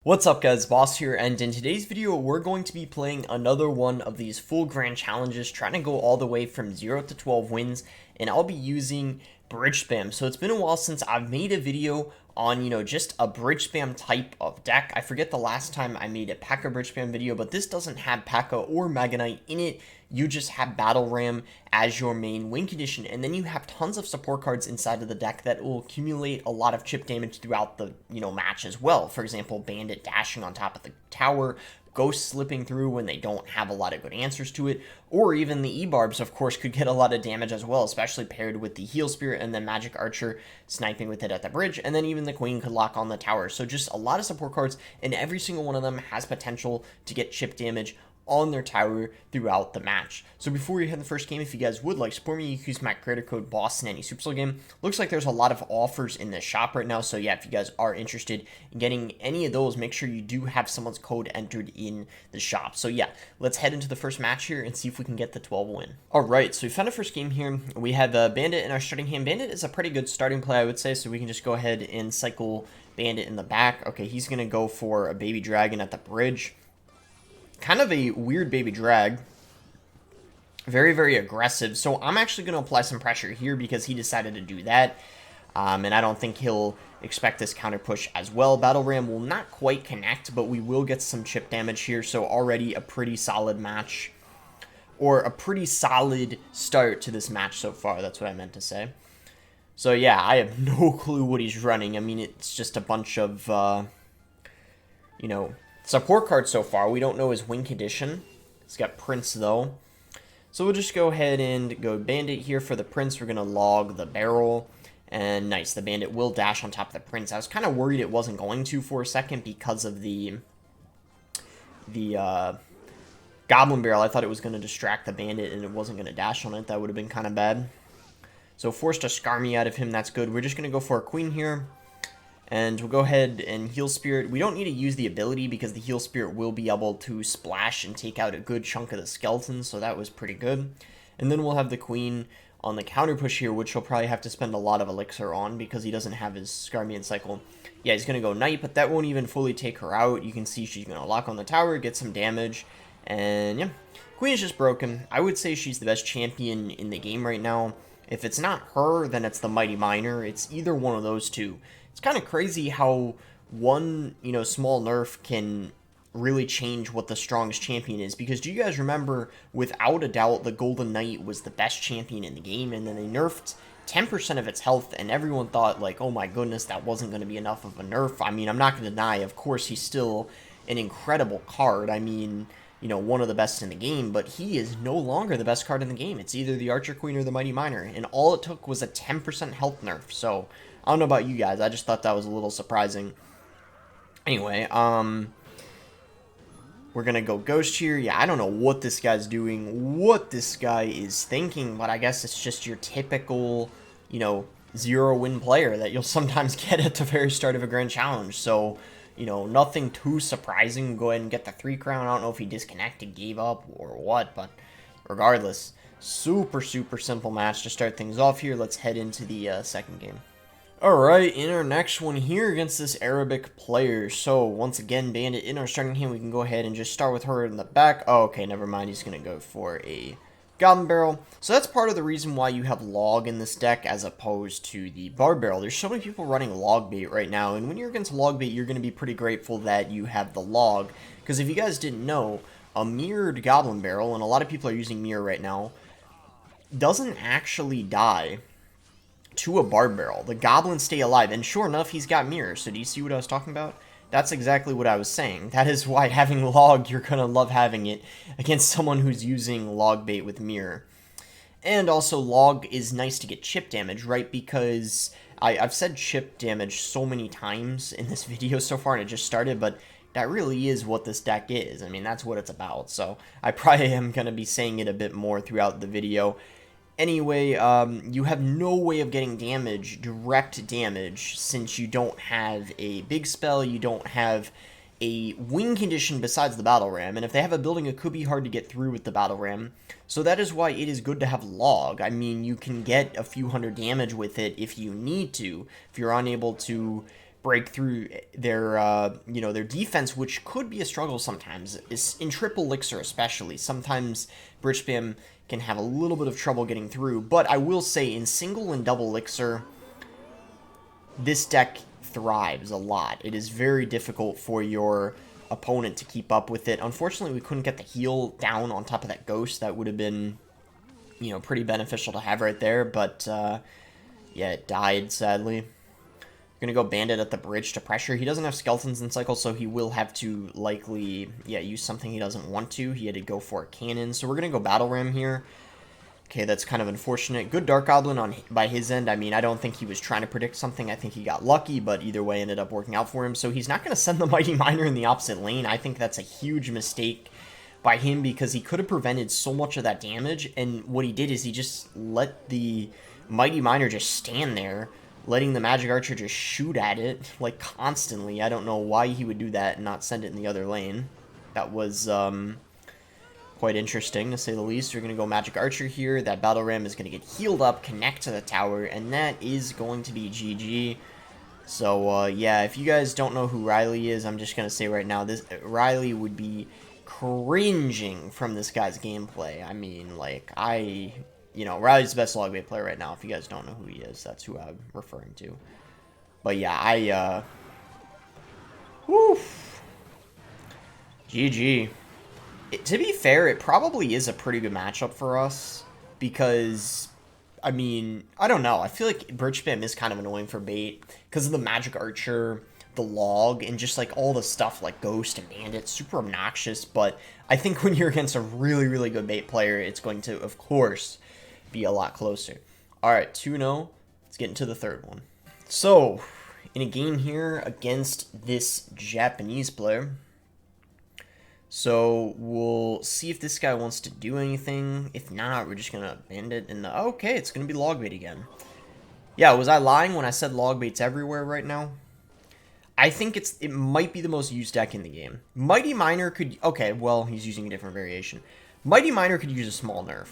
What's up guys, Boss here, and in today's video we're going to be playing another one of these full grand challenges, trying to go all the way from 0 to 12 wins, and I'll be using bridge spam. So it's been a while since I've made a video on, just a bridge spam type of deck. I forget the last time I made a P.E.K.K.A bridge spam video, but this doesn't have P.E.K.K.A or Mega Knight in it. You just have Battle Ram as your main win condition, and then you have tons of support cards inside of the deck that will accumulate a lot of chip damage throughout the match as well. For example, Bandit dashing on top of the tower, Ghost slipping through when they don't have a lot of good answers to it, or even the E-Barbs, of course, could get a lot of damage as well, especially paired with the Heal Spirit and then Magic Archer sniping with it at the bridge, and then even the Queen could lock on the tower. So just a lot of support cards, and every single one of them has potential to get chip damage on their tower throughout the match. So before we head the first game, if you guys would like support me, you can use my creator code BOSS in any Supercell game. Looks like there's a lot of offers in the shop right now, so yeah, if you guys are interested in getting any of those, make sure you do have someone's code entered in the shop. So yeah, let's head into the first match here and see if we can get the 12 win. Alright, so we found a first game here. We have Bandit in our starting hand. Bandit is a pretty good starting play, I would say, so we can just go ahead and cycle Bandit in the back. Okay, he's going to go for a Baby Dragon at the bridge. Kind of a weird Baby Drag. Very, very aggressive. So I'm actually going to apply some pressure here because he decided to do that. And I don't think he'll expect this counter push as well. Battle Ram will not quite connect, but we will get some chip damage here. So already a pretty solid match. Or a pretty solid start to this match so far. That's what I meant to say. So yeah, I have no clue what he's running. I mean, it's just a bunch of, support cards so far. We don't know his win condition. He's got Prince, though. So we'll just go ahead and go Bandit here for the Prince. We're going to log the barrel. And nice, the Bandit will dash on top of the Prince. I was kind of worried it wasn't going to for a second because of the Goblin Barrel. I thought it was going to distract the Bandit and it wasn't going to dash on it. That would have been kind of bad. So forced a Skarmy out of him. That's good. We're just going to go for a Queen here. And we'll go ahead and Heal Spirit. We don't need to use the ability because the Heal Spirit will be able to splash and take out a good chunk of the skeleton, so that was pretty good. And then we'll have the Queen on the counter push here, which he'll probably have to spend a lot of elixir on because he doesn't have his Skarmian cycle. Yeah, he's going to go Knight, but that won't even fully take her out. You can see she's going to lock on the tower, get some damage, and yeah. Queen is just broken. I would say she's the best champion in the game right now. If it's not her, then it's the Mighty Miner. It's either one of those two. It's kind of crazy how one, small nerf can really change what the strongest champion is. Because do you guys remember, without a doubt, the Golden Knight was the best champion in the game, and then they nerfed 10% of its health, and everyone thought, like, oh my goodness, that wasn't going to be enough of a nerf. I mean, I'm not going to deny, of course, he's still an incredible card. I mean, one of the best in the game, but he is no longer the best card in the game. It's either the Archer Queen or the Mighty Miner, and all it took was a 10% health nerf, so I don't know about you guys, I just thought that was a little surprising. Anyway, we're gonna go Ghost here. Yeah, I don't know what this guy's doing, what this guy is thinking, but I guess it's just your typical, zero win player that you'll sometimes get at the very start of a grand challenge, so nothing too surprising. Go ahead and get the 3 crown. I don't know if he disconnected, gave up, or what, but regardless, super, super simple match to start things off here. Let's head into the second game. Alright, in our next one here against this Arabic player. So, once again, Bandit in our starting hand. We can go ahead and just start with her in the back. Oh, okay, never mind. He's going to go for a Goblin Barrel. So that's part of the reason why you have Log in this deck as opposed to the Barb Barrel. There's so many people running Log Bait right now, and when you're against Log Bait, you're going to be pretty grateful that you have the Log. Because if you guys didn't know, a mirrored Goblin Barrel, and a lot of people are using Mirror right now, doesn't actually die to a Barb Barrel. The goblins stay alive, and sure enough, he's got Mirror. So do you see what I was talking about? That's exactly what I was saying. That is why having Log, you're gonna love having it against someone who's using Log Bait with Mirror. And also, Log is nice to get chip damage, right? Because I've said chip damage so many times in this video so far, and it just started, but that really is what this deck is. I mean, that's what it's about. So I probably am gonna be saying it a bit more throughout the video. Anyway, you have no way of getting damage, direct damage, since you don't have a big spell, you don't have a win condition besides the Battle Ram, and if they have a building, it could be hard to get through with the Battle Ram, so that is why it is good to have Log. I mean, you can get a few hundred damage with it if you need to, if you're unable to break through their their defense, which could be a struggle sometimes. Is in triple elixir especially. Sometimes bridge spam can have a little bit of trouble getting through, but I will say in single and double elixir, this deck thrives a lot. It is very difficult for your opponent to keep up with it. Unfortunately, we couldn't get the heal down on top of that ghost. That would have been, pretty beneficial to have right there, but yeah, it died, sadly. Gonna go Bandit at the bridge to pressure. He doesn't have Skeletons in cycle, so he will have to likely, use something he doesn't want to. He had to go for a cannon, so we're gonna go Battle Ram here. Okay, that's kind of unfortunate. Good Dark Goblin by his end. I mean, I don't think he was trying to predict something. I think he got lucky, but either way ended up working out for him. So he's not going to send the Mighty Miner in the opposite lane. I think that's a huge mistake by him because he could have prevented so much of that damage. And what he did is he just let the Mighty Miner just stand there, letting the Magic Archer just shoot at it, like, constantly. I don't know why he would do that and not send it in the other lane. That was, quite interesting, to say the least. We're going to go Magic Archer here. That Battle Ram is going to get healed up, connect to the tower, and that is going to be GG. So, yeah, if you guys don't know who Riley is, I'm just going to say right now, Riley would be cringing from this guy's gameplay. I mean, like, Riley's the best log bait player right now. If you guys don't know who he is, that's who I'm referring to. But, yeah, woof. GG. To be fair, it probably is a pretty good matchup for us because, I mean, I don't know. I feel like Bridge Spam is kind of annoying for bait because of the Magic Archer, the log, and just like all the stuff like Ghost and Bandit. Super obnoxious, but I think when you're against a really, really good bait player, it's going to, of course, be a lot closer. All right, 2-0. Let's get into the third one. So, in a game here against this Japanese player, so we'll see if this guy wants to do anything. If not, we're just going to end it. And okay, it's going to be log bait again. Yeah, was I lying when I said log bait's everywhere right now? I think it might be the most used deck in the game. Mighty Miner could... Okay, well, he's using a different variation. Mighty Miner could use a small nerf.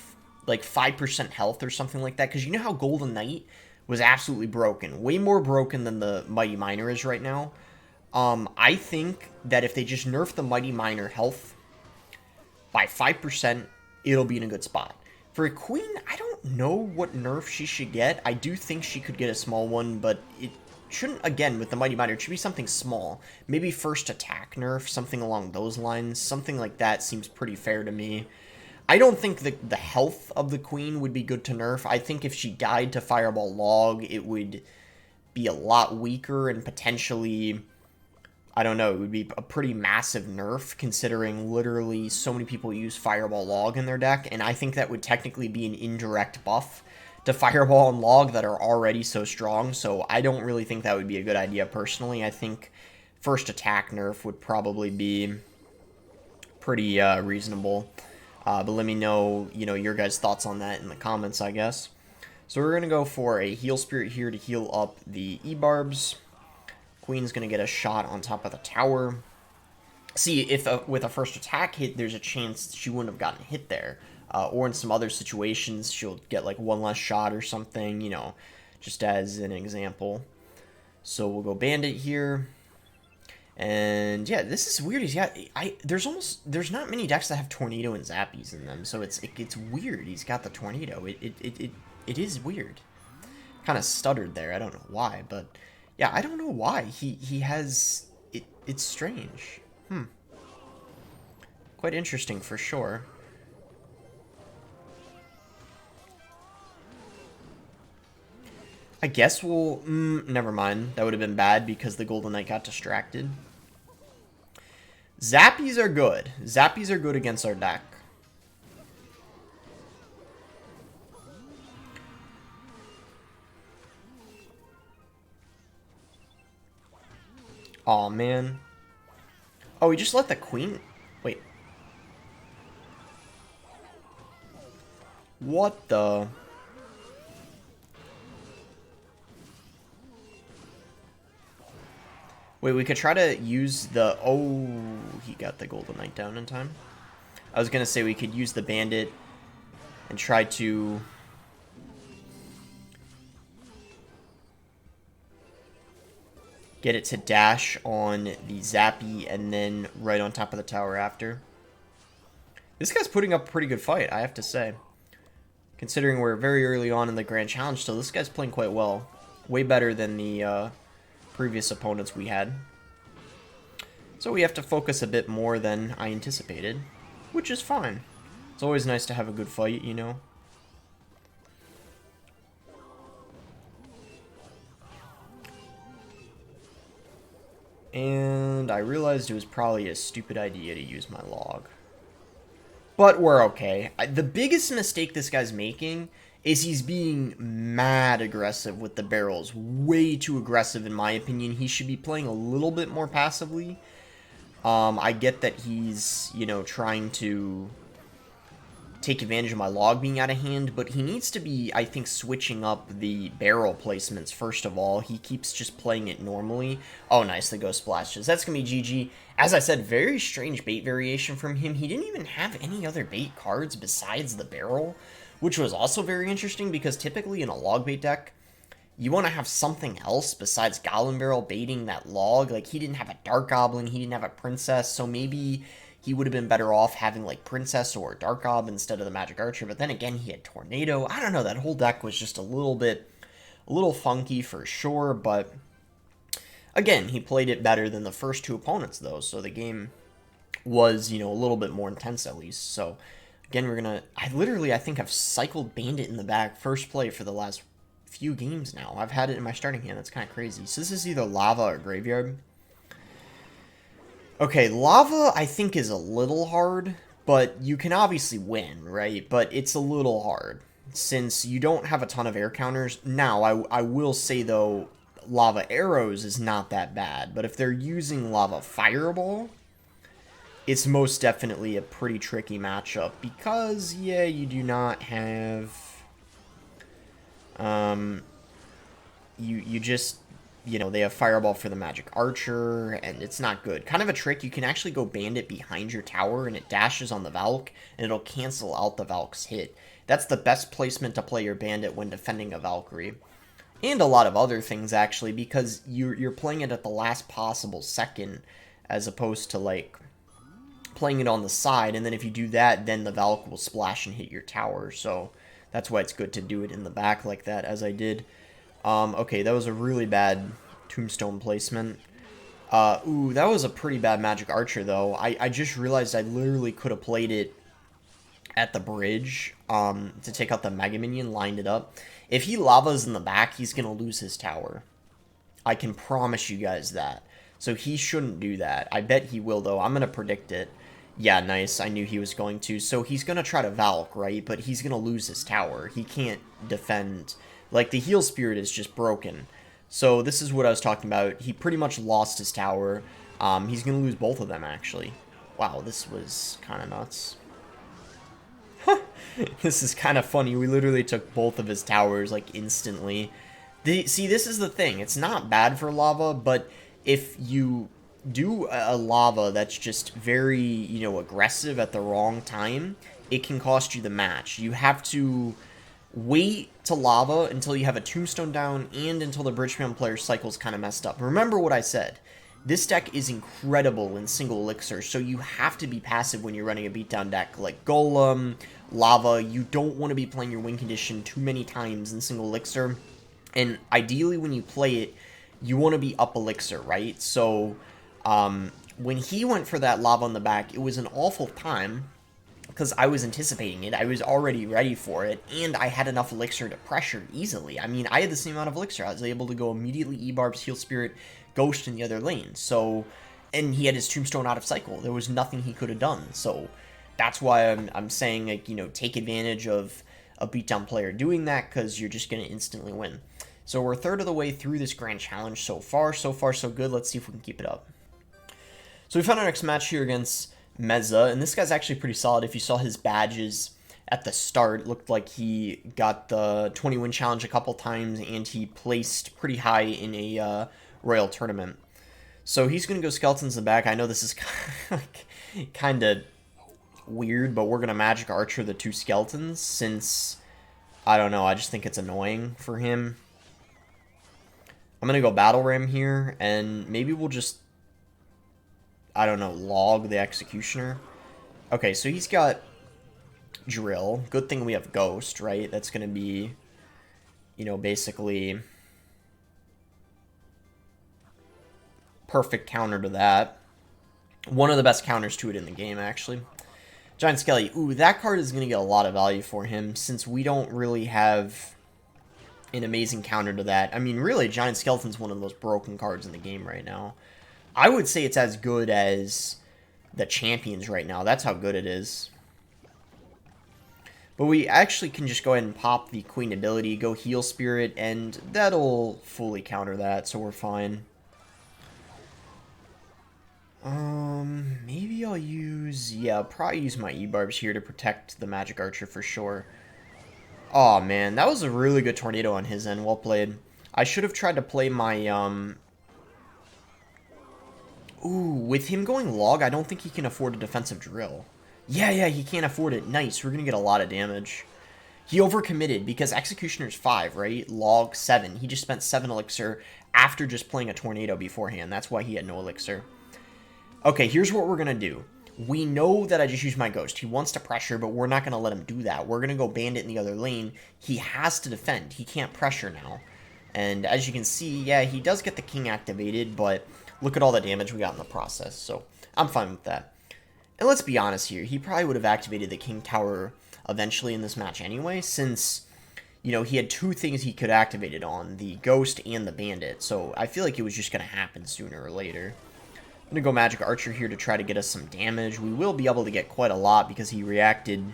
Like 5% health or something like that. Because you know how Golden Knight was absolutely broken. Way more broken than the Mighty Miner is right now. I think that if they just nerf the Mighty Miner health by 5%, it'll be in a good spot. For a Queen, I don't know what nerf she should get. I do think she could get a small one, but it shouldn't, again, with the Mighty Miner, it should be something small. Maybe first attack nerf, something along those lines. Something like that seems pretty fair to me. I don't think the health of the Queen would be good to nerf. I think if she died to Fireball Log, it would be a lot weaker and potentially... I don't know, it would be a pretty massive nerf considering literally so many people use Fireball Log in their deck, and I think that would technically be an indirect buff to Fireball and Log that are already so strong, so I don't really think that would be a good idea personally. I think first attack nerf would probably be pretty reasonable, but let me know, your guys' thoughts on that in the comments, I guess. So we're going to go for a Heal Spirit here to heal up the E-Barbs. Queen's going to get a shot on top of the tower. See, if with a first attack hit, there's a chance she wouldn't have gotten hit there. Or in some other situations, she'll get like one less shot or something, just as an example. So we'll go Bandit here. And yeah, this is weird. There's not many decks that have Tornado and Zappies in them, so it's weird. He's got the Tornado. It is weird. Kind of stuttered there. I don't know why, but... Yeah, I don't know why. He has... It's strange. Quite interesting, for sure. I guess we'll... never mind. That would have been bad because the Golden Knight got distracted. Zappies are good. Zappies are good against our deck. Aw, man. Oh, we just let the Queen... Wait. What the... Wait, we could try to use the... Oh, he got the Golden Knight down in time. I was going to say we could use the Bandit and try to... get it to dash on the Zappy, and then right on top of the tower after. This guy's putting up a pretty good fight, I have to say. Considering we're very early on in the Grand Challenge still, this guy's playing quite well. Way better than the previous opponents we had. So we have to focus a bit more than I anticipated, which is fine. It's always nice to have a good fight, you know? And I realized it was probably a stupid idea to use my log. But we're okay. The biggest mistake this guy's making is he's being mad aggressive with the barrels. Way too aggressive, in my opinion. He should be playing a little bit more passively. I get that he's, you know, trying to take advantage of my log being out of hand, but he needs to be, I think, switching up the barrel placements first of all. He keeps just playing it normally. Oh, nice, the ghost splashes. That's gonna be GG. As I said, very strange bait variation from him. He didn't even have any other bait cards besides the barrel, which was also very interesting because typically in a log bait deck, you want to have something else besides Goblin Barrel baiting that log. Like, he didn't have a Dark Goblin, he didn't have a Princess, so maybe he would have been better off having, like, Princess or Dark Goblin instead of the Magic Archer. But then again, he had Tornado. I don't know, that whole deck was just a little funky for sure. But again, he played it better than the first two opponents, though. So the game was, you know, a little bit more intense at least. So again, we're gonna... I think I've cycled Bandit in the back first play for the last few games now. I've had it in my starting hand. That's kind of crazy. So this is either Lava or Graveyard. Okay, Lava I think is a little hard, but you can obviously win, right? But it's a little hard since you don't have a ton of air counters. Now, I will say, though, Lava Arrows is not that bad, but if they're using Lava Fireball, it's most definitely a pretty tricky matchup because, yeah, you do not have... you just, you know, they have Fireball for the Magic Archer, and it's not good. Kind of a trick, you can actually go Bandit behind your tower, and it dashes on the Valk, and it'll cancel out the Valk's hit. That's the best placement to play your Bandit when defending a Valkyrie. And a lot of other things, actually, because you're playing it at the last possible second, as opposed to, like, playing it on the side, and then if you do that, then the Valk will splash and hit your tower, so... That's why it's good to do it in the back like that, as I did. Okay, that was a really bad Tombstone placement. Ooh, that was a pretty bad Magic Archer, though. I just realized I literally could have played it at the bridge to take out the Mega Minion, lined it up. If he Lavas in the back, he's going to lose his tower. I can promise you guys that. So he shouldn't do that. I bet he will, though. I'm going to predict it. Yeah, nice. I knew he was going to. So he's going to try to Valk, right? But he's going to lose his tower. He can't defend. Like, the Heal Spirit is just broken. So this is what I was talking about. He pretty much lost his tower. He's going to lose both of them, actually. Wow, this was kind of nuts. This is kind of funny. We literally took both of his towers, like, instantly. See, this is the thing. It's not bad for Lava, but if you... do a Lava that's just very, you know, aggressive at the wrong time, it can cost you the match. You have to wait to Lava until you have a Tombstone down and until the Bridge Spam player cycle's kind of messed up. Remember what I said. This deck is incredible in single elixir, so you have to be passive when you're running a beatdown deck like Golem, Lava. You don't want to be playing your win condition too many times in single elixir. And ideally when you play it, you want to be up elixir, right? So... when he went for that Lava on the back, it was an awful time, because I was anticipating it, I was already ready for it, and I had enough Elixir to pressure easily. I mean, I had the same amount of Elixir, I was able to go immediately E-Barbs, Heal Spirit, Ghost in the other lane, so, and he had his Tombstone out of cycle, there was nothing he could have done, so that's why I'm saying, like, you know, take advantage of a beatdown player doing that, because you're just going to instantly win. So we're a third of the way through this Grand Challenge so far so good, let's see if we can keep it up. So we found our next match here against Meza, and this guy's actually pretty solid. If you saw his badges at the start, it looked like he got the 20-win challenge a couple times, and he placed pretty high in a Royal Tournament. So he's going to go Skeletons in the back. I know this is kind of weird, but we're going to Magic Archer the two Skeletons, since, I don't know, I just think it's annoying for him. I'm going to go Battle Ram here, and maybe we'll just, I don't know, log the Executioner. Okay, so he's got Drill. Good thing we have Ghost, right? That's going to be, you know, basically perfect counter to that. One of the best counters to it in the game, actually. Giant Skelly. Ooh, that card is going to get a lot of value for him, since we don't really have an amazing counter to that. I mean, really, Giant Skeleton's one of the most broken cards in the game right now. I would say it's as good as the Champions right now. That's how good it is. But we actually can just go ahead and pop the Queen ability, go Heal Spirit, and that'll fully counter that, so we're fine. Maybe I'll use, yeah, I'll probably use my E-Barbs here to protect the Magic Archer for sure. Oh man, that was a really good tornado on his end, well played. I should have tried to play my, Ooh, with him going log, I don't think he can afford a defensive drill. Yeah, he can't afford it. Nice, we're gonna get a lot of damage. He overcommitted because Executioner's 5, right? Log 7. He just spent 7 elixir after just playing a tornado beforehand. That's why he had no elixir. Okay, here's what we're gonna do. We know that I just used my Ghost. He wants to pressure, but we're not gonna let him do that. We're gonna go Bandit in the other lane. He has to defend. He can't pressure now. And as you can see, yeah, he does get the King activated, but look at all the damage we got in the process. So I'm fine with that. And let's be honest here. He probably would have activated the King Tower eventually in this match anyway, since, you know, he had 2 things he could activate it on, the Ghost and the Bandit. So I feel like it was just going to happen sooner or later. I'm going to go Magic Archer here to try to get us some damage. We will be able to get quite a lot because he reacted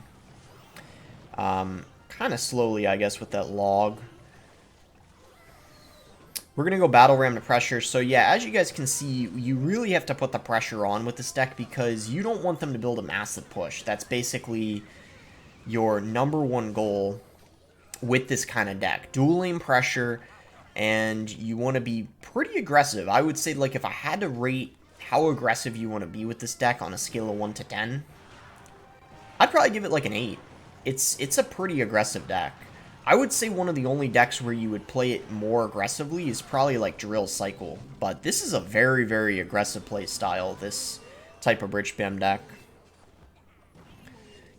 kind of slowly, I guess, with that log. We're going to go Battle Ram to pressure. So yeah, as you guys can see, you really have to put the pressure on with this deck because you don't want them to build a massive push. That's basically your #1 goal with this kind of deck. Dual lane pressure, and you want to be pretty aggressive. I would say, like, if I had to rate how aggressive you want to be with this deck on a scale of 1 to 10, I'd probably give it like an 8. It's a pretty aggressive deck. I would say one of the only decks where you would play it more aggressively is probably like Drill Cycle. But this is a very, very aggressive play style, this type of Bridge Spam deck.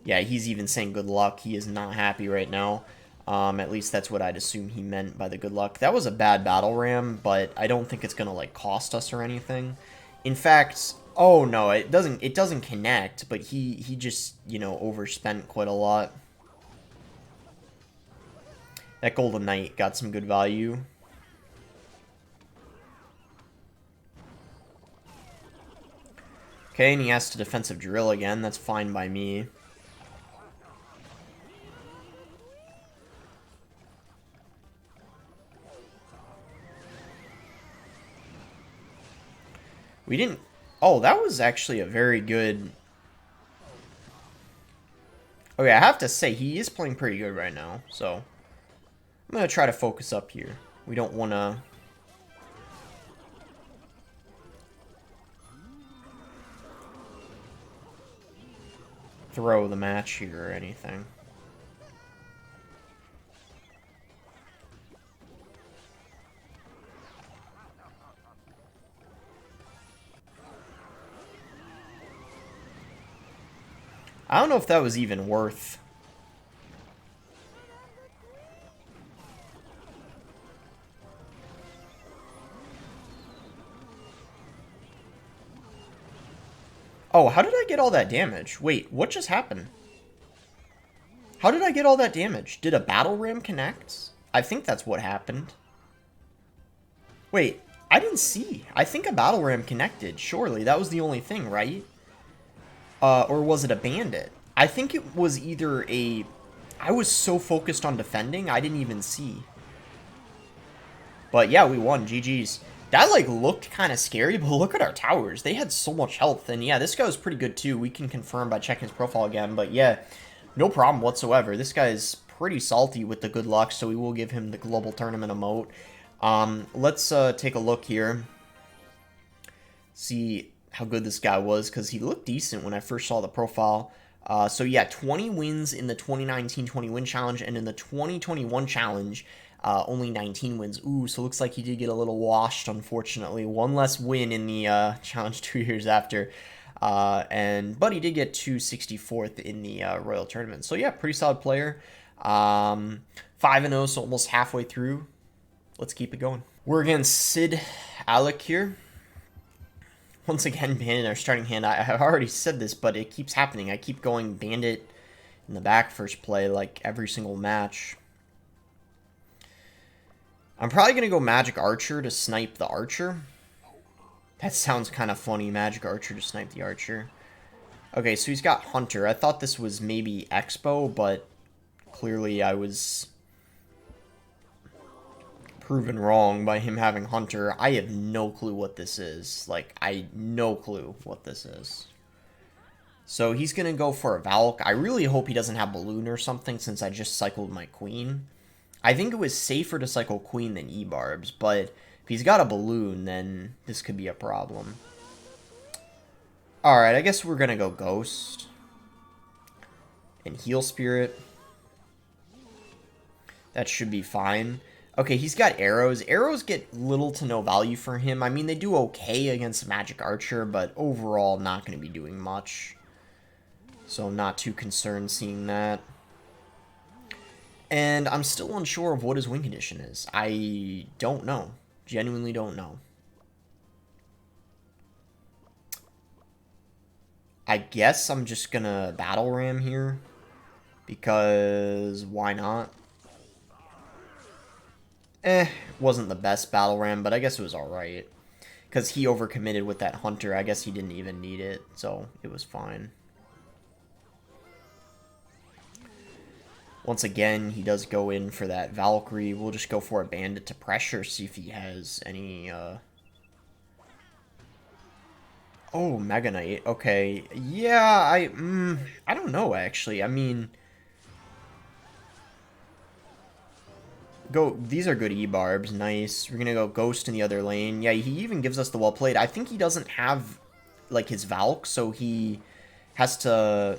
Yeah, he's even saying good luck. He is not happy right now. At least that's what I'd assume he meant by the good luck. That was a bad Battle Ram, but I don't think it's going to like cost us or anything. In fact, oh no, it doesn't connect, but he just, you know, overspent quite a lot. That Golden Knight got some good value. Okay, and he has to defensive drill again. That's fine by me. We didn't... Oh, that was actually a very good... Okay, I have to say, he is playing pretty good right now, so... I'm going to try to focus up here. We don't want to... throw the match here or anything. I don't know if that was even worth... Oh, how did I get all that damage? Wait, what just happened? How did I get all that damage? Did a Battle Ram connect? I think that's what happened. Wait, I didn't see. I think a Battle Ram connected. Surely, that was the only thing, right? Or was it a Bandit? I think it was either a... I was so focused on defending, I didn't even see. But yeah, we won. GG's. That, like, looked kind of scary, but look at our towers. They had so much health, and yeah, this guy was pretty good, too. We can confirm by checking his profile again, but yeah, no problem whatsoever. This guy's pretty salty with the good luck, so we will give him the Global Tournament emote. Let's take a look here. See how good this guy was, because he looked decent when I first saw the profile. So yeah, 20 wins in the 2019-20 win challenge, and in the 2021 challenge, Only 19 wins. Ooh, so looks like he did get a little washed, unfortunately. One less win in the challenge 2 years after. But he did get 264th in the Royal Tournament. So yeah, pretty solid player. 5-0, so almost halfway through. Let's keep it going. We're against Sid Alec here. Once again, Bandit in our starting hand. I have already said this, but it keeps happening. I keep going Bandit in the back first play, like every single match. I'm probably going to go Magic Archer to snipe the Archer. That sounds kind of funny, Magic Archer to snipe the Archer. Okay, so he's got Hunter. I thought this was maybe Expo, but clearly I was proven wrong by him having Hunter. I have no clue what this is. Like, no clue what this is. So he's going to go for a Valk. I really hope he doesn't have Balloon or something since I just cycled my Queen. I think it was safer to cycle Queen than E-Barbs, but if he's got a Balloon, then this could be a problem. Alright, I guess we're going to go Ghost. And Heal Spirit. That should be fine. Okay, he's got arrows. Arrows get little to no value for him. I mean, they do okay against Magic Archer, but overall not going to be doing much. So I'm not too concerned seeing that. And I'm still unsure of what his win condition is. I don't know. Genuinely don't know. I guess I'm just going to Battle Ram here. Because why not? Wasn't the best Battle Ram, but I guess it was alright. Because he overcommitted with that Hunter. I guess he didn't even need it, so it was fine. Once again, he does go in for that Valkyrie. We'll just go for a Bandit to pressure, see if he has any, Oh, Mega Knight. Okay. Yeah, I don't know, actually. I mean, these are good E-Barbs. Nice. We're gonna go Ghost in the other lane. Yeah, he even gives us the well played. I think he doesn't have, like, his Valk, so he has to...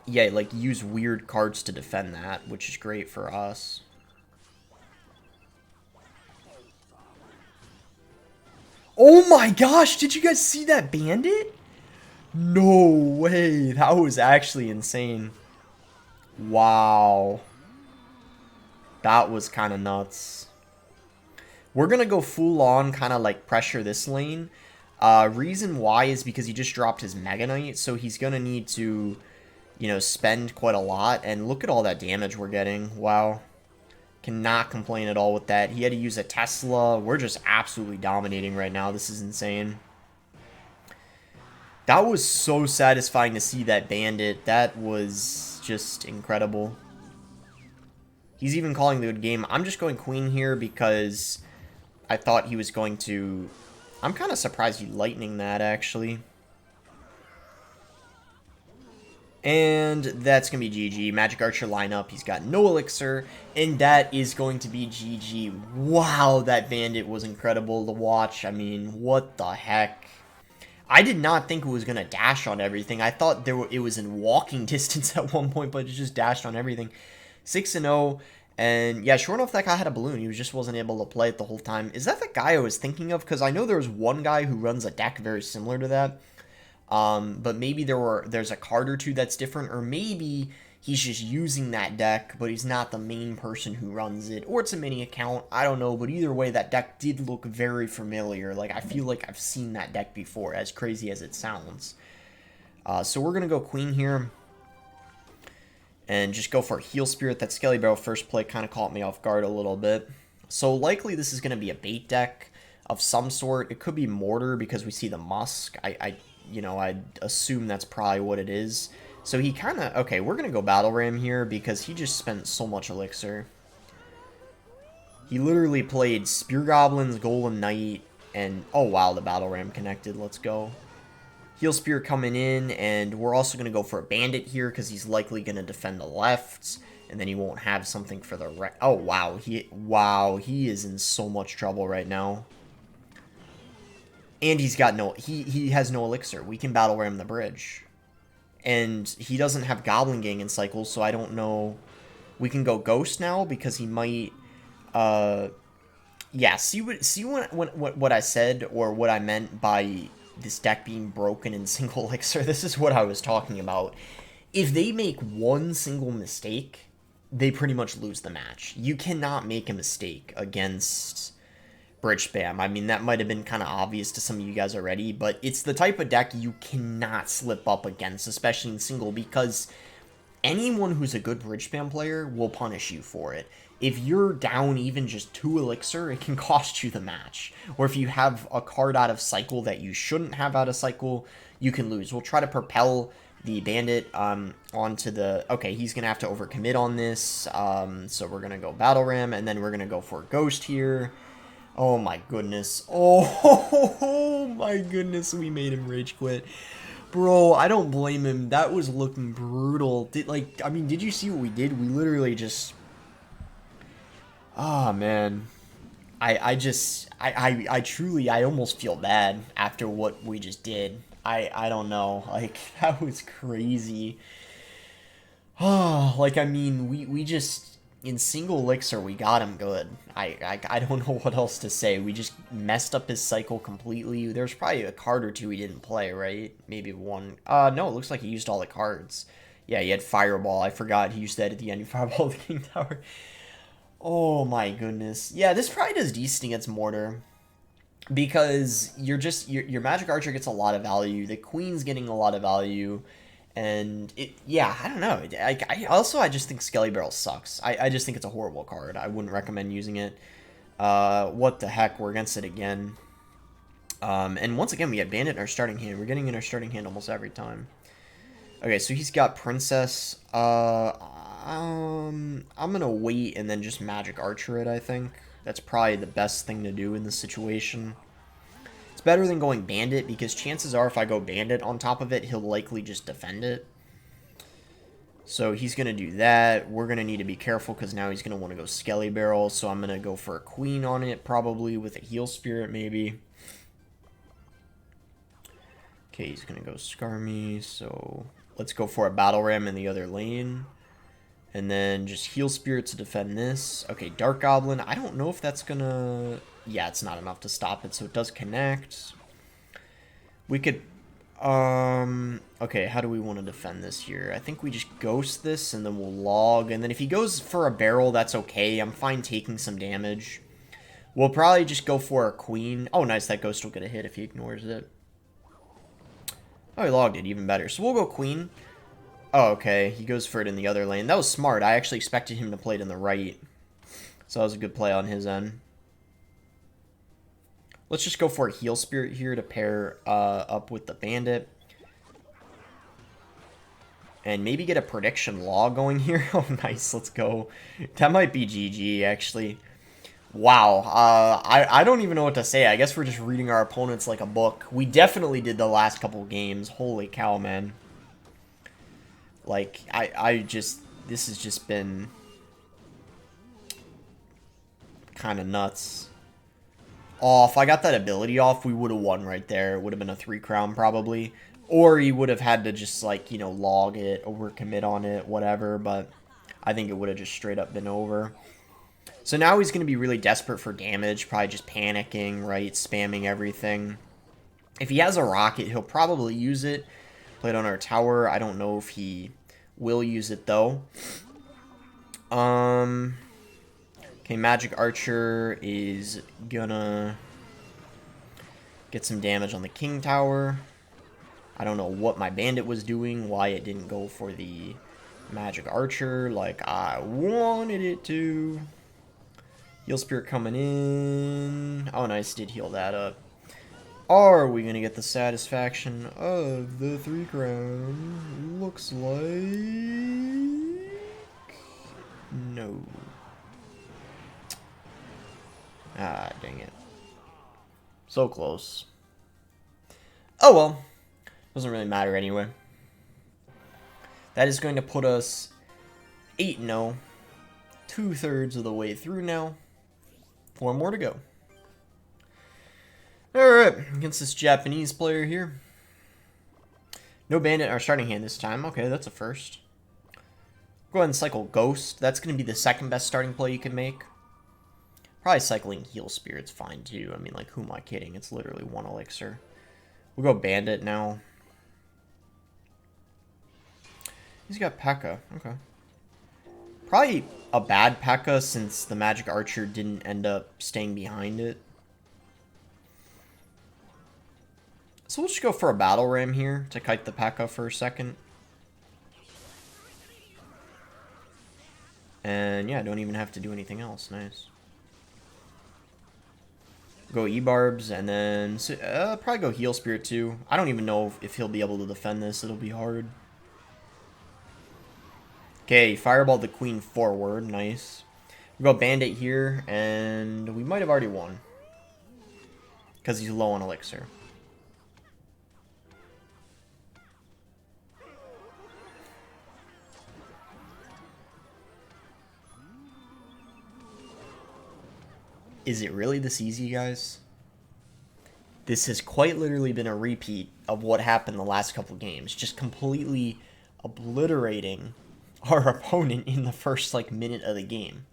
yeah, like, use weird cards to defend that, which is great for us. Oh my gosh, did you guys see that Bandit? No way, that was actually insane. Wow. That was kind of nuts. We're going to go full on kind of like pressure this lane. Reason why is because he just dropped his Mega Knight, so he's going to need to... you know, spend quite a lot, and look at all that damage we're getting. Wow. Cannot complain at all with that. He had to use a Tesla. We're just absolutely dominating right now. This is insane. That was so satisfying to see that Bandit. That was just incredible. He's even calling the good game. I'm just going Queen here because I thought he was going to... I'm kind of surprised he Lightning that, actually. And that's going to be GG. Magic Archer lineup. He's got no Elixir. And that is going to be GG. Wow, that Bandit was incredible to watch. I mean, what the heck? I did not think it was going to dash on everything. I thought it was in walking distance at one point, but it just dashed on everything. 6-0. And yeah, sure enough, that guy had a balloon. He just wasn't able to play it the whole time. Is that the guy I was thinking of? Because I know there was one guy who runs a deck very similar to that. But maybe there's a card or two that's different, or maybe he's just using that deck, but he's not the main person who runs it, or it's a mini account, I don't know, but either way, that deck did look very familiar. Like, I feel like I've seen that deck before, as crazy as it sounds. So we're gonna go Queen here, and just go for a Heal Spirit. That Skelly Barrel first play kind of caught me off guard a little bit. So likely this is gonna be a bait deck of some sort. It could be Mortar, because we see the Musk. You know, I'd assume that's probably what it is. So he kind of... okay, we're going to go Battle Ram here because he just spent so much Elixir. He literally played Spear Goblins, Golem Knight, and... oh, wow, the Battle Ram connected. Let's go. Heal Spear coming in, and we're also going to go for a Bandit here because he's likely going to defend the left, and then he won't have something for the right... oh, wow. He is in so much trouble right now. And he's got no... He has no Elixir. We can Battle Ram the bridge. And he doesn't have Goblin Gang in cycles, so I don't know... we can go Ghost now, because he might Yeah, see what I said, or what I meant by this deck being broken in single elixir. This is what I was talking about. If they make one single mistake, they pretty much lose the match. You cannot make a mistake against Bridge Spam. I mean, that might have been kind of obvious to some of you guys already, but it's the type of deck you cannot slip up against, especially in single, because anyone who's a good Bridge Spam player will punish you for it. If you're down even just 2 elixir, it can cost you the match. Or if you have a card out of cycle that you shouldn't have out of cycle, you can lose. We'll try to propel the bandit onto the... Okay, he's going to have to overcommit on this. So we're going to go Battle Ram, and then we're going to go for Ghost here. Oh my goodness. Oh my goodness, we made him rage quit. Bro, I don't blame him. That was looking brutal. Did you see what we did? We literally just... Oh, man. I truly, I almost feel bad after what we just did. I don't know. Like, that was crazy. Oh, like, I mean, we just... In single elixir, we got him good. I don't know what else to say. We just messed up his cycle completely. There's probably a card or two he didn't play, right? Maybe one. No, it looks like he used all the cards. Yeah, he had Fireball. I forgot he used that at the end. He Fireball the King Tower. Oh my goodness. Yeah, this probably does decent against Mortar. Because your Magic Archer gets a lot of value. The Queen's getting a lot of value. And yeah, I don't know. I just think Skelly Barrel sucks. I just think it's a horrible card. I wouldn't recommend using it. What the heck? We're against it again. And once again, we have Bandit in our starting hand. We're getting in our starting hand almost every time. Okay, so he's got Princess. I'm gonna wait and then just Magic Archer it, I think. That's probably the best thing to do in this situation. It's better than going Bandit, because chances are if I go Bandit on top of it, he'll likely just defend it. So he's going to do that. We're going to need to be careful, because now he's going to want to go Skelly Barrel. So I'm going to go for a Queen on it, probably, with a Heal Spirit, maybe. Okay, he's going to go Skarmy. So let's go for a Battle Ram in the other lane. And then just Heal Spirit to defend this. Okay, Dark Goblin. I don't know if that's going to... Yeah, it's not enough to stop it, so it does connect. We could... Okay, how do we want to defend this here? I think we just Ghost this, and then we'll log. And then if he goes for a barrel, that's okay. I'm fine taking some damage. We'll probably just go for a Queen. Oh, nice. That Ghost will get a hit if he ignores it. Oh, he logged it. Even better. So we'll go Queen. Oh, okay. He goes for it in the other lane. That was smart. I actually expected him to play it in the right. So that was a good play on his end. Let's just go for a Heal Spirit here to pair up with the Bandit. And maybe get a Prediction Law going here. Oh, nice. Let's go. That might be GG, actually. Wow. I don't even know what to say. I guess we're just reading our opponents like a book. We definitely did the last couple games. Holy cow, man. Like, this has just been kind of nuts. Oh, if I got that ability off, we would have won right there. It would have been a 3 crown, probably. Or he would have had to just, like, you know, log it, overcommit on it, whatever. But I think it would have just straight up been over. So now he's going to be really desperate for damage. Probably just panicking, right? Spamming everything. If he has a rocket, he'll probably use it. Play it on our tower. I don't know if he will use it, though. Okay, Magic Archer is gonna get some damage on the King Tower. I don't know what my Bandit was doing, why it didn't go for the Magic Archer like I wanted it to. Heal Spirit coming in. Oh, nice, did heal that up. Are we gonna get the satisfaction of the 3 crown? Looks like... No. Ah, dang it. So close. Oh well. Doesn't really matter anyway. That is going to put us 8-0. 2/3 of the way through now. 4 more to go. Alright, against this Japanese player here. No Bandit in our starting hand this time. Okay, that's a first. Go ahead and cycle Ghost. That's going to be the second best starting play you can make. Probably cycling Heal Spirit's fine too. I mean, like, who am I kidding? It's literally 1 elixir. We'll go Bandit now. He's got P.E.K.K.A. Okay. Probably a bad P.E.K.K.A. since the Magic Archer didn't end up staying behind it. So we'll just go for a Battle Ram here to kite the P.E.K.K.A. for a second. And yeah, don't even have to do anything else. Nice. Go E-Barbs, and then probably go Heal Spirit too. I don't even know if he'll be able to defend this. It'll be hard. Okay, Fireball the Queen forward. Nice. We'll go Bandit here, and we might have already won. Because he's low on Elixir. Is it really this easy, guys? This has quite literally been a repeat of what happened the last couple games. Just completely obliterating our opponent in the first, like, minute of the game.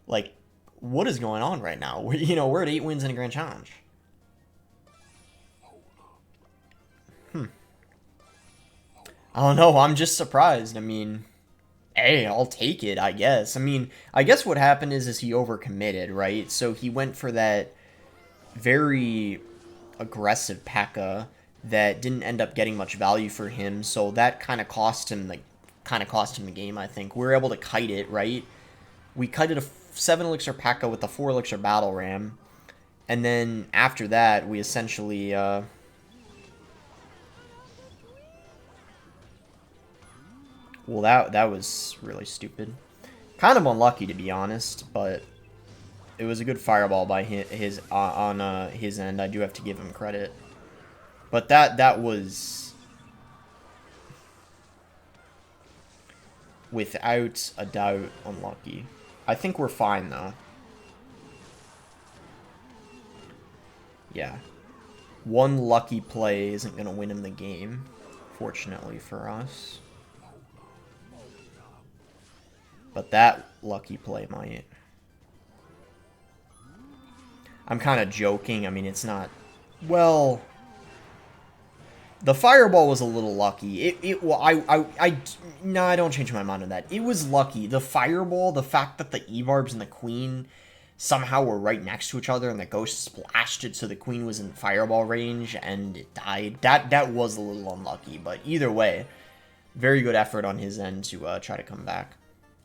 Like, what is going on right now? We're at 8 wins in a Grand Challenge. I don't know. I'm just surprised. I mean, hey, I'll take it, I guess. I mean, I guess what happened is he overcommitted, right? So he went for that very aggressive P.E.K.K.A. that didn't end up getting much value for him. So that kind of cost him the game, I think. We were able to kite it, right? We kited a 7 elixir P.E.K.K.A. with a 4 elixir Battle Ram. And then after that, we essentially well, that was really stupid. Kind of unlucky, to be honest, but it was a good fireball by his end. I do have to give him credit. But that was without a doubt unlucky. I think we're fine, though. Yeah. One lucky play isn't going to win him the game, fortunately for us. But that lucky play might. I'm kind of joking. I mean, it's not... Well... The fireball was a little lucky. No, I don't change my mind on that. It was lucky. The fireball, the fact that the Evarbs and the Queen somehow were right next to each other and the Ghost splashed it so the Queen was in fireball range and it died. That was a little unlucky. But either way, very good effort on his end to try to come back.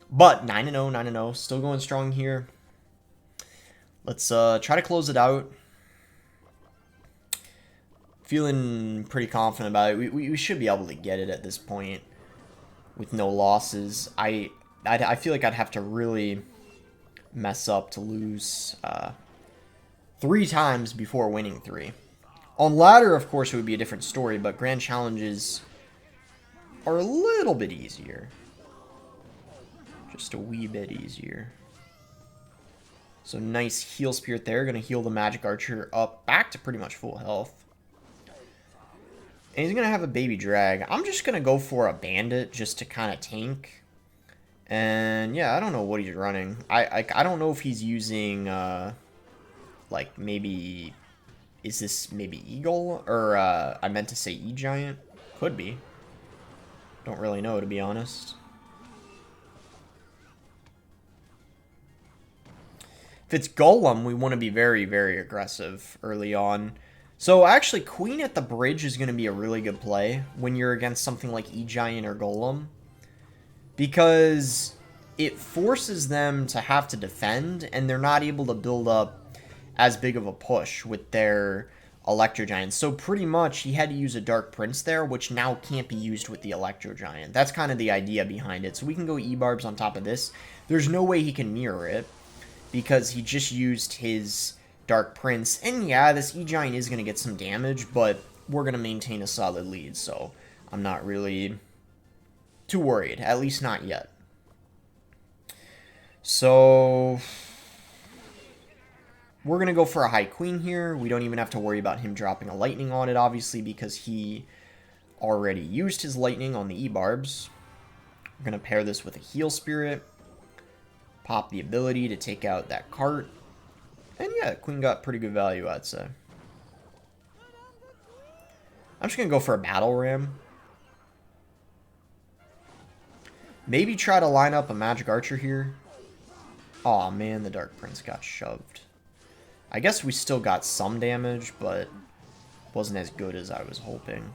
But 9-0, 9-0, still going strong here. Let's try to close it out. Feeling pretty confident about it. We should be able to get it at this point with no losses. I feel like I'd have to really mess up to lose 3 times before winning 3. On ladder, of course, it would be a different story, but grand challenges are a little bit easier. Just a wee bit easier. So nice heal spirit there. Going to heal the Magic Archer up back to pretty much full health. And he's going to have a baby drag. I'm just going to go for a bandit just to kind of tank. And yeah, I don't know what he's running. I don't know if he's using, like, maybe... Is this maybe Eagle? Or, I meant to say E-Giant? Could be. Don't really know, to be honest. If it's Golem, we want to be very, very aggressive early on. So actually, Queen at the bridge is going to be a really good play when you're against something like E-Giant or Golem. Because it forces them to have to defend, and they're not able to build up as big of a push with their Electro Giants. So pretty much, he had to use a Dark Prince there, which now can't be used with the Electro Giant. That's kind of the idea behind it. So we can go E-Barbs on top of this. There's no way he can mirror it, because he just used his Dark Prince. And yeah, this E-Giant is going to get some damage, but we're going to maintain a solid lead, so I'm not really too worried. At least not yet. So we're going to go for a High Queen here. We don't even have to worry about him dropping a Lightning on it, obviously, because he already used his Lightning on the E-Barbs. We're going to pair this with a Heal Spirit. pop the ability to take out that cart. And yeah, Queen got pretty good value, I'd say. I'm just going to go for a Battle Ram. Maybe try to line up a Magic Archer here. Aw, man, the Dark Prince got shoved. I guess we still got some damage, but wasn't as good as I was hoping.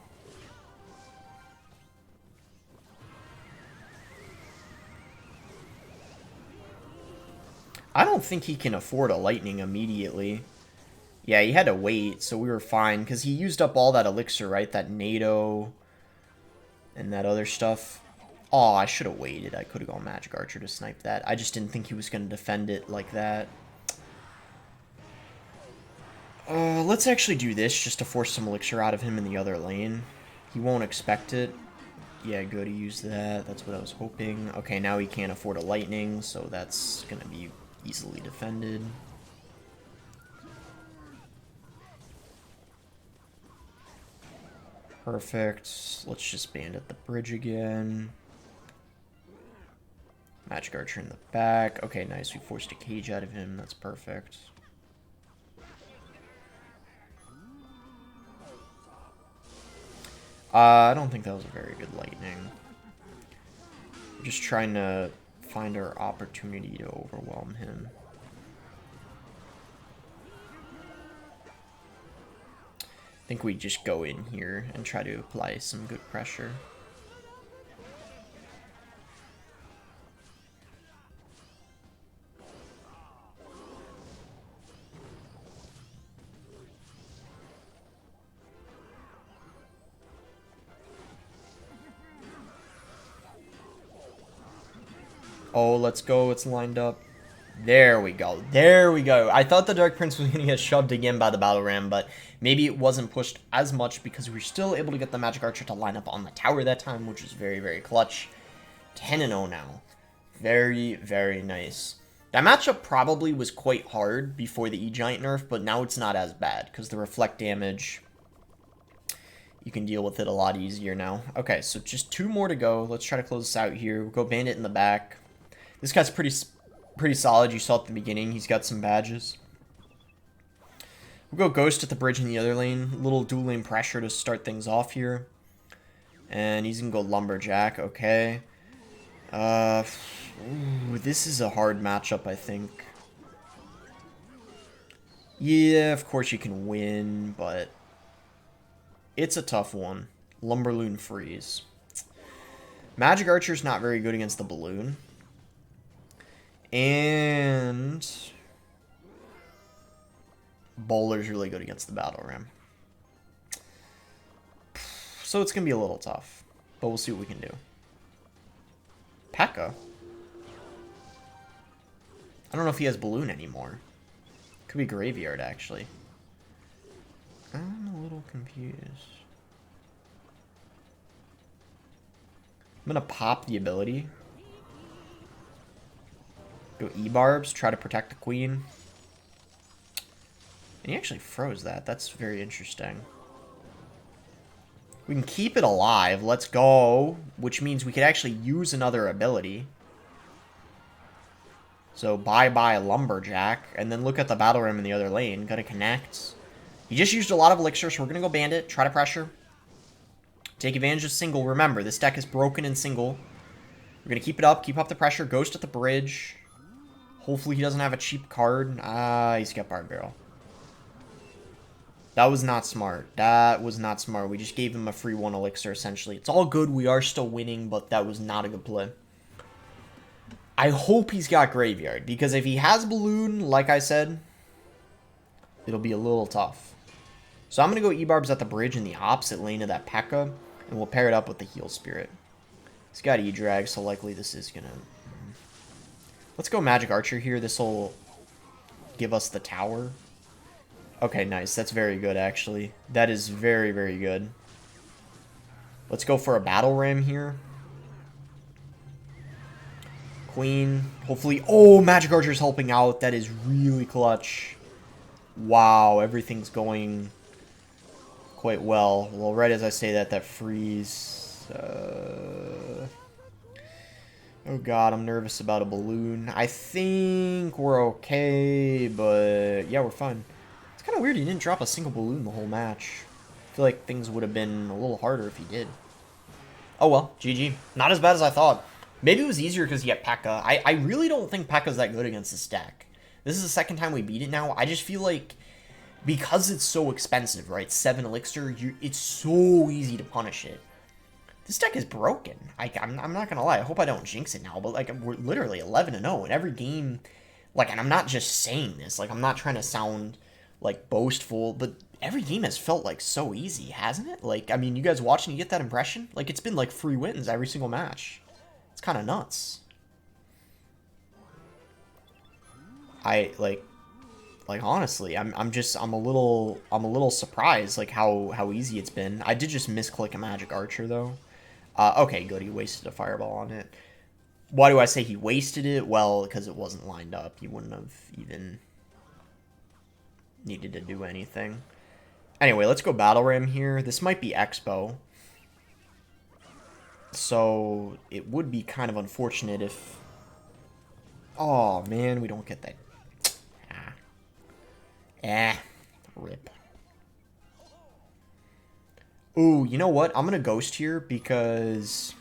I don't think he can afford a Lightning immediately. Yeah, he had to wait, so we were fine, because he used up all that elixir, right? That NATO and that other stuff. Oh, I should have waited. I could have gone Magic Archer to snipe that. I just didn't think he was going to defend it like that. Let's actually do this just to force some elixir out of him in the other lane. He won't expect it. Yeah, good, he used that. That's what I was hoping. Okay, now he can't afford a Lightning, so that's going to be easily defended. Perfect. Let's just bandit the bridge again. Magic Archer in the back. Okay, nice. We forced a cage out of him. That's perfect. I don't think that was a very good Lightning. We're just trying to find our opportunity to overwhelm him. I think we just go in here and try to apply some good pressure. Oh, let's go. It's lined up. There we go. There we go. I thought the Dark Prince was going to get shoved again by the Battle Ram, but maybe it wasn't pushed as much because we were still able to get the Magic Archer to line up on the tower that time, which is very, very clutch. 10-0 now. Very, very nice. That matchup probably was quite hard before the E-Giant nerf, but now it's not as bad because the reflect damage, you can deal with it a lot easier now. Okay, so just 2 more to go. Let's try to close this out here. We'll go Bandit in the back. This guy's pretty solid. You saw at the beginning. He's got some badges. We'll go Ghost at the bridge in the other lane. A little dual lane pressure to start things off here. And he's going to go Lumberjack. Okay. Ooh, this is a hard matchup, I think. Yeah, of course you can win, but it's a tough one. Lumberloon Freeze. Magic Archer's not very good against the Balloon. And Bowler's really good against the Battle Ram. So it's going to be a little tough, but we'll see what we can do. P.E.K.K.A. I don't know if he has Balloon anymore. Could be Graveyard, actually. I'm a little confused. I'm going to pop the ability. Go E-Barbs, try to protect the Queen. And he actually froze that. That's very interesting. We can keep it alive. Let's go. Which means we could actually use another ability. So bye-bye Lumberjack. And then look at the Battle Ram in the other lane. Gotta connect. He just used a lot of elixir, so we're gonna go Bandit. Try to pressure. Take advantage of single. Remember, this deck is broken in single. We're gonna keep it up. Keep up the pressure. Ghost at the bridge. Hopefully he doesn't have a cheap card. Ah, he's got Barb Barrel. That was not smart. That was not smart. We just gave him a free 1 elixir, essentially. It's all good. We are still winning, but that was not a good play. I hope he's got Graveyard, because if he has Balloon, like I said, it'll be a little tough. So I'm going to go E-Barbs at the bridge in the opposite lane of that P.E.K.K.A, and we'll pair it up with the Heal Spirit. He's got E-Drag, so likely this is going to... Let's go Magic Archer here. This will give us the tower. Okay, nice. That's very good, actually. That is very, very good. Let's go for a Battle Ram here. Queen. Hopefully... Oh, Magic Archer's helping out. That is really clutch. Wow, everything's going quite well. Well, right as I say that, that freeze... Oh god, I'm nervous about a balloon. I think we're okay, but yeah, we're fine. It's kind of weird he didn't drop a single balloon the whole match. I feel like things would have been a little harder if he did. Oh well, GG. Not as bad as I thought. Maybe it was easier because he had P.E.K.K.A. I really don't think P.E.K.K.A's that good against this deck. This is the second time we beat it now. I just feel like because it's so expensive, right? 7 elixir, it's so easy to punish it. This deck is broken. I'm not gonna lie. I hope I don't jinx it now, but like we're literally 11-0 in every game. Like, and I'm not just saying this. Like, I'm not trying to sound like boastful, but every game has felt like so easy, hasn't it? Like, I mean, you guys watching, you get that impression? Like, it's been like free wins every single match. It's kind of nuts. Like honestly, I'm a little surprised like how easy it's been. I did just misclick a magic archer though. Okay, good. He wasted a fireball on it. Why do I say he wasted it? Well, because it wasn't lined up. He wouldn't have even needed to do anything. Anyway, let's go Battle Ram here. This might be Expo. So it would be kind of unfortunate if... Oh, man, we don't get that. Rip. Ooh, you know what? I'm going to Ghost here because...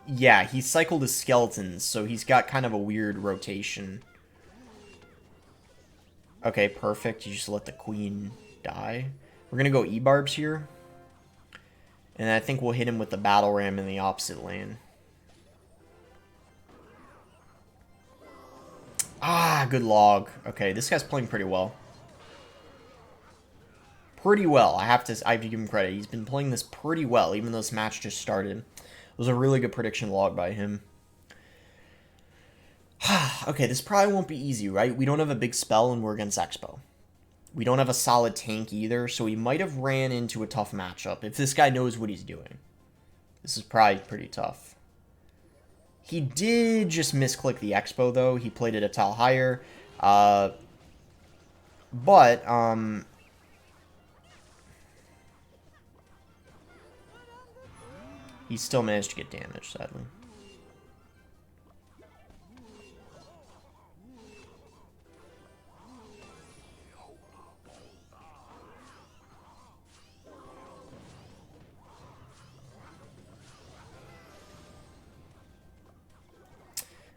Yeah, he cycled his skeletons, so he's got kind of a weird rotation. Okay, perfect. You just let the queen die. We're going to go E-Barbs here. And I think we'll hit him with the Battle Ram in the opposite lane. Ah, good log. Okay, this guy's playing pretty well. Pretty well. I have to give him credit. He's been playing this pretty well, even though this match just started. It was a really good prediction log by him. Okay, this probably won't be easy, right? We don't have a big spell and we're against Expo. We don't have a solid tank either, so he might have ran into a tough matchup if this guy knows what he's doing. This is probably pretty tough. He did just misclick the Expo, though. He played it a tile higher. He still managed to get damage, sadly.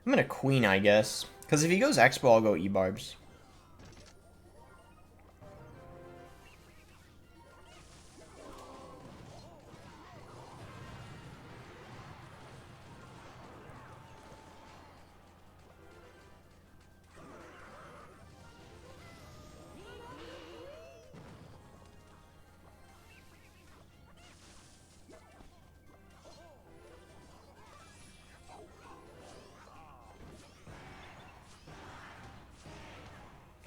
I'm gonna Queen, I guess. Because if he goes Expo, I'll go E-Barbs.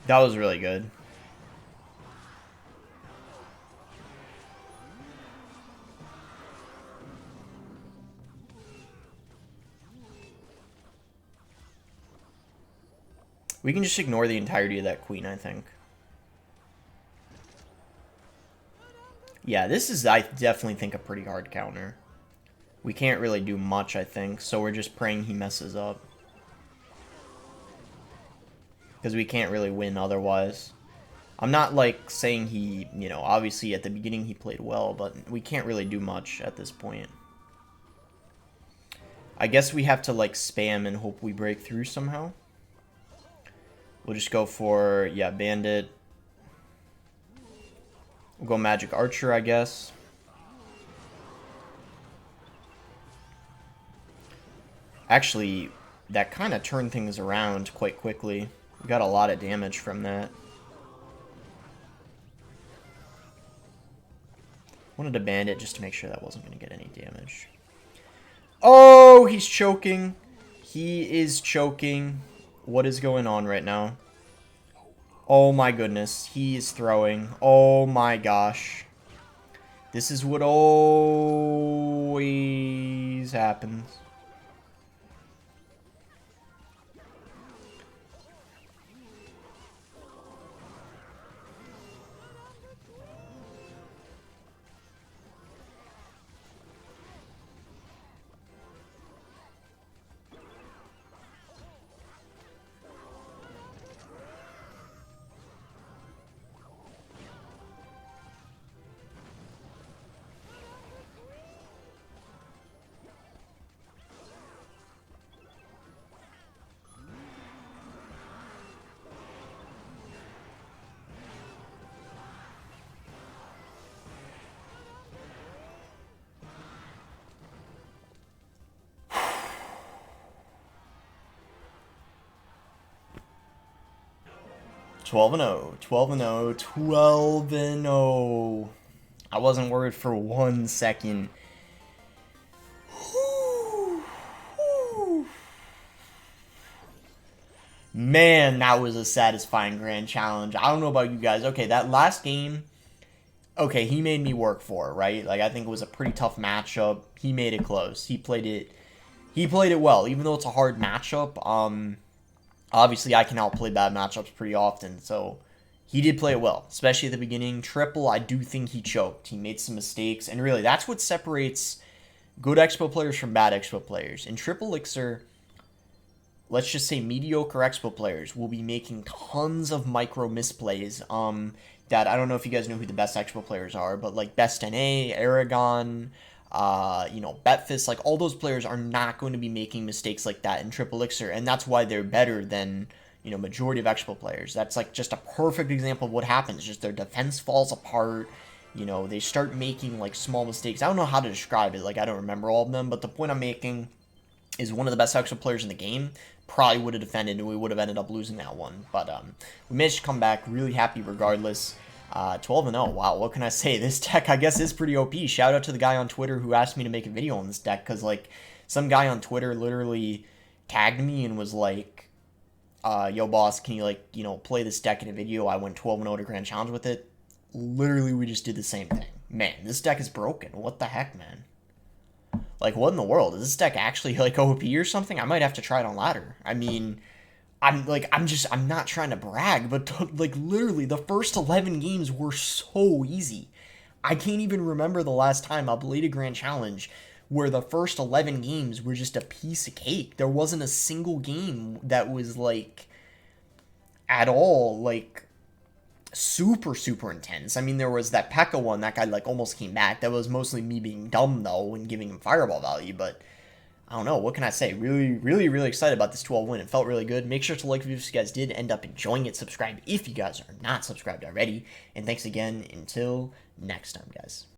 That was really good. We can just ignore the entirety of that Queen, I think. Yeah, this is, I definitely think, a pretty hard counter. We can't really do much, I think, so we're just praying he messes up. Because we can't really win otherwise. I'm not, like, saying he, you know, obviously at the beginning he played well, but we can't really do much at this point. I guess we have to, like, spam and hope we break through somehow. We'll just go for, yeah, Bandit. We'll go Magic Archer, I guess. Actually, that kind of turned things around quite quickly. We got a lot of damage from that. Wanted to Bandit just to make sure that wasn't going to get any damage. Oh, he's choking. He is choking. What is going on right now? Oh my goodness. He is throwing. Oh my gosh. This is what always happens. 12 and 0, 12 and 0, 12 and 0. I wasn't worried for 1 second. Man, that was a satisfying grand challenge. I don't know about you guys. Okay, that last game, okay, he made me work for it, right? Like, I think it was a pretty tough matchup. He made it close. He played it well, even though it's a hard matchup. Obviously, I can outplay bad matchups pretty often, so he did play it well, especially at the beginning. Triple, I do think he choked. He made some mistakes, and really, that's what separates good Expo players from bad Expo players. In Triple Elixir, let's just say mediocre Expo players will be making tons of micro misplays. That I don't know if you guys know who the best Expo players are, but like Best NA, Aragon, Betfist, like all those players are not going to be making mistakes like that in Triple Elixir, and that's why they're better than, majority of Expo players. That's like just a perfect example of what happens. Just their defense falls apart. They start making like small mistakes. I don't know how to describe it. Like, I don't remember all of them, but the point I'm making is one of the best Expo players in the game probably would have defended, and we would have ended up losing that one. But we managed to come back. Really happy regardless. 12 and 0. Wow, what can I say? This deck, I guess, is pretty OP. Shout out to the guy on Twitter who asked me to make a video on this deck, because like some guy on Twitter literally tagged me and was like, yo boss, can you play this deck in a video? I went 12 and 0 to Grand Challenge with it. Literally, we just did the same thing. Man, this deck is broken. What the heck, man? Like, what in the world? Is this deck actually like OP or something? I might have to try it on ladder. I mean, I'm not trying to brag, but like literally the first 11 games were so easy. I can't even remember the last time I played a Grand Challenge where the first 11 games were just a piece of cake. There wasn't a single game that was like at all like super, super intense. I mean, there was that P.E.K.K.A one, that guy like almost came back. That was mostly me being dumb though and giving him fireball value, but I don't know, what can I say? Really, really, really excited about this 12 win. It felt really good. Make sure to like the video if you guys did end up enjoying it. Subscribe if you guys are not subscribed already. And thanks again. Until next time, guys.